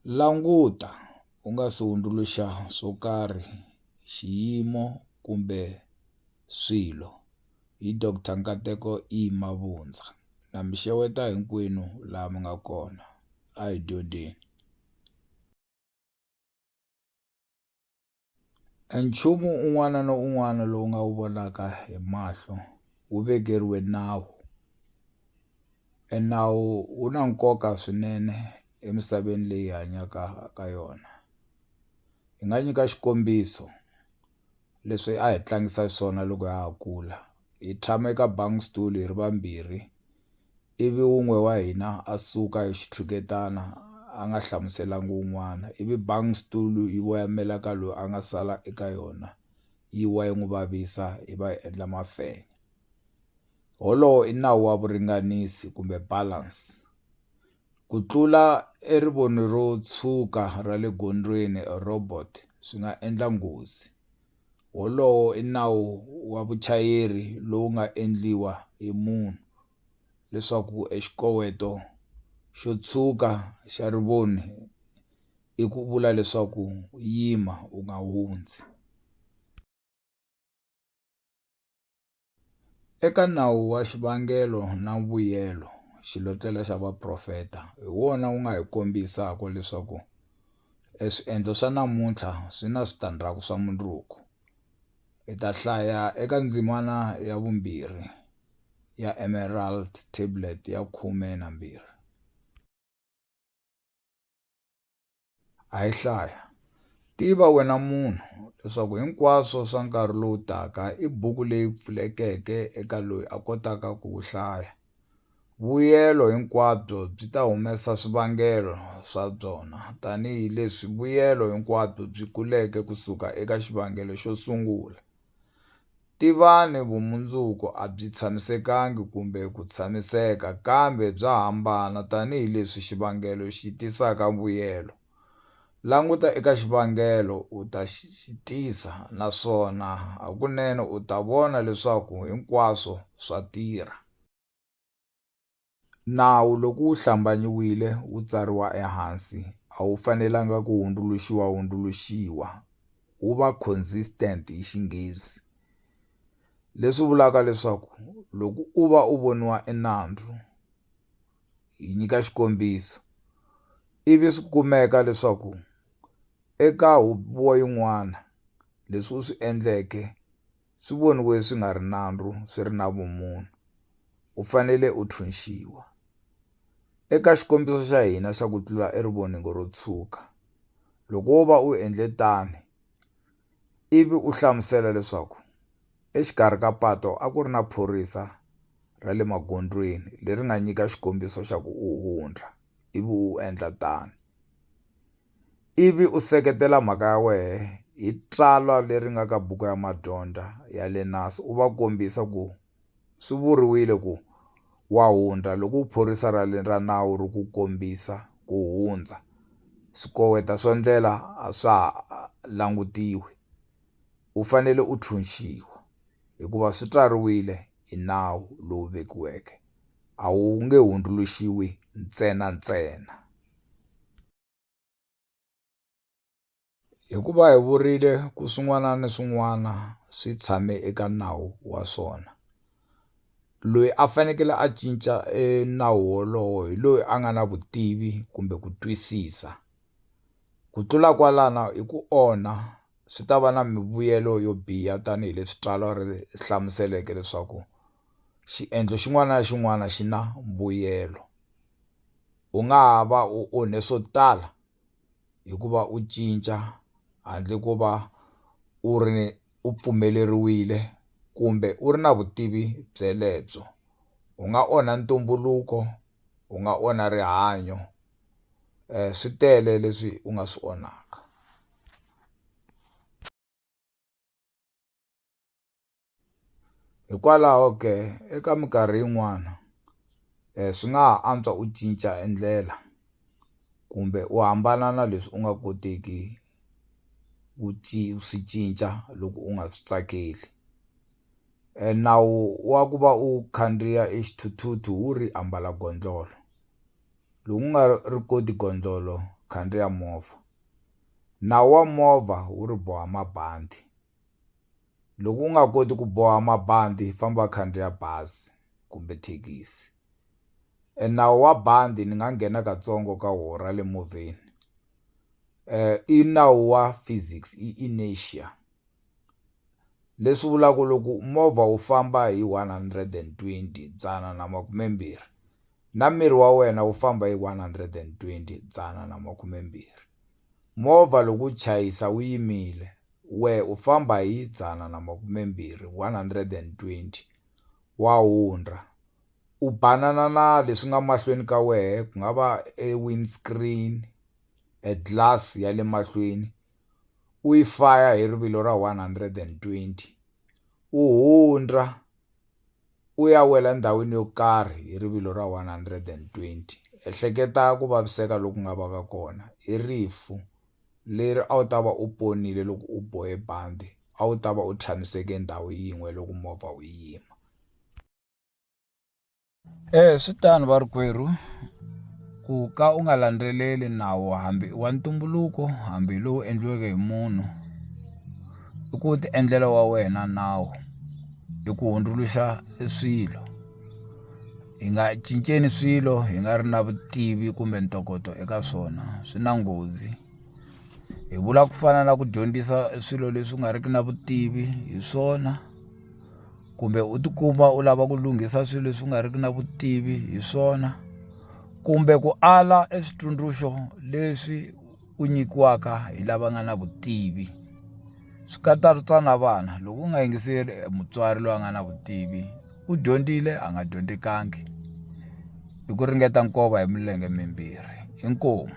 Languta u nga si hundzuluxa swo karhi, xiyimo kumbe swilo hi Dr Nkateko E Mabunda. Na mi xeweta hinkwenu laha mi nga kona. A hi dyondzeni. Nchumu un'wana na un'wana lowu nga wu vonaka hi mahlo wu vekeriwe nawu. E nawu wu na nkoka swinene emisaveni leyi hi hanyaka ka yona. Hi nga nyika xikombiso leswi a hi tlangisa swona loko ha ha kula. Hi tshama eka bangstool hi ri vambirhi, ivi wun'we wa hina a suka hi xitshuketana a nga hlamuselanga wun'wana, ivi bangstool yi voyamela ka loyi a nga sala eka yona, yi wa yi n'wi vavisa, hi va hi endla mafenya. Wolowo i nawu wa vuringanisi kumbe balance. Ku tlula rivoni ro tshuka ra le gondzweni, robot, swi nga endla nghozi. Wolowo i nawu wa vuchayeri lowu nga endliwa hi munhu, leswaku exikoweto xo tshuka xa rivoni i ku vula leswaku yima u nga hundzi. Eka nawu wa xivangelo na mbuyelo, xilotlela xa vaprofeta, hi wona wu nga hi kombisaka leswaku swiendlo swa namuntlha swi na switandzhaku swa mundzuku. Hi ta hlaya eka ndzimana ya vumbirhi ya Emerald Tablet ya 12. A hi hlaya. Tiva wena munhu leswaku hinkwaswo swa nkarhi lowu taka i buku leyi pfulekeke eka loyi a kotaka ku wu hlaya. Vuyelo hinkwabyo byi ta humesa swivangelo swa byona, tanihi leswi vuyelo hinkwabyo byi kuleke kusuka eka xivangelo xo sungula. Tivani vumundzuku a byi tshamisekangi kumbe ku tshamiseka, kambe bya hambana tanihi leswi xivangelo xi tisaka vuyelo. Languta eka xivangelo u ta xi tisa, naswona hakunene u ta vona leswaku hinkwaswo swa tirha. Nawu loko wu hlambanyiwile wu tsariwa ehansi, a wu fanelanga ku hundzuluxiwa. Wu va consistent hi Xinghezi. Leswi vulaka leswaku loko u va u voniwa enandzu, hi nyika xikombiso, ivi swi kumeka leswaku eka huvo yin'wana leswi u swi endleke swi voniwe swi nga ri nandzu, swi ri na vumunhu, u fanele u thunxiwa. Eka xikombiso xa hina xa ku tlula erivoningo ro tshuka, loko wo va u endle tani, ivi u hlamusela leswaku exikarhi ka patu a ku ri na phorisa ra le magondzweni leri nga nyika xikombiso xa ku u hundza, ivi u endla tani. Ivi u seketela mhaka ya wehe hi tsalwa leri nga ka buku ya madyondza ya le Nasu, u va kombisa ku swi vuriwile ku wa hundza loko phorisa ra nawu ri ku kombisa ku hundza. Swikoweto swo ndlela a swa ha langutiwi. U fanele u thunxiwa hikuva swi tsariwile hi nawu lowu vekiweke. A wu nge hundzuluxiwi ntsena. Hikuva hi vurile ku swin'wana na swin'wana swi tshame eka nawu wa swona. Loyi a fanekele a cinca nawu wolowo hi loyi a nga na vutivi kumbe ku twisisa. Ku tlula kwalano hi ku onha swi ta va na mivuyelo yo biha, tanihileswi tsalwa ri hlamuseleke leswaku xiendlo xin'wana na xin'wana xi na mbuyelo. U nga ha va u onhe swo tala hikuva u cinca handle ko va u pfumeleriwile kumbe u ri na vutivi byelebyo. U nga onha ntumbuluko, u nga onha rihanyo, swi tele leswi u nga swi onhaka. Hikwalaho ke eka minkarhi yin'wana swi nga ha antswa u cinca endlela kumbe u hambana na leswi u nga koteki swi cinca loko u nga swi tsakeli. Nawu wa ku va u khandziya exithuthuthu wu ri ambala gondlolo. Loko u nga ri koti gondlolo, khandziya movha. Nawu wa movha wu ri boha mabandi. Loko u nga koti ku boha mabandi famba khandziya bazi kumbe thekisi. E nawu wa bandi ni nga nghena katsongo ka wona ra le movheni. I nawu wa physics, i inertia. Leswi vulaka loko movha wu famba hi 120 dzana na makumembirhi, na miri wa wena wu famba hi 120 dzana na makumembirhi. Movha loko wu chayisa wu yimile, we u famba hi dzana na makumembirhi 120 wa hundra. U banana na leswi nga mahlweni ka wehe, ku nga va e windscreen, e glass ya le mahlweni, u yi faya hi rivilo ra 120. U hundra u ya wela endhawini yo karhi hi rivilo ra 120. Ehleketa ku vaviseka loku nga va ka kona. I rifu leri a wu ta va u ponile loko u bohe bandi, a wu ta va u tshamiseke ndhawu yin'we loko movha wu yima. Swi tani varikwerhu, ku ka u nga landzeleli nawu hambi wa ntumbuluko hambi lowu endliweke hi munhu, i ku ti endlela wa wena nawu, i ku hundzuluxa swilo. Hi nga cinceni swilo hi nga ri na vutivi kumbe ntokoto eka swona, swi na nghozi. Hi vula ku fana na ku dyondzisa swilo leswi u nga riki na vutivi hi swona, kumbe u tikuma u lava ku lunghisa swilo leswi u nga riki na vutivi hi swona, kumbe ku ala e switsundzuxo leswi u nyikiwaka hi lava nga na vutivi. Swi katsa na vana. Loko u nga yingiseli mutswari loyi a nga na vutivi, u dyondzile a nga dyondzekangi. I ku ringeta nkova hi milenge mimbirhi. Inkomu.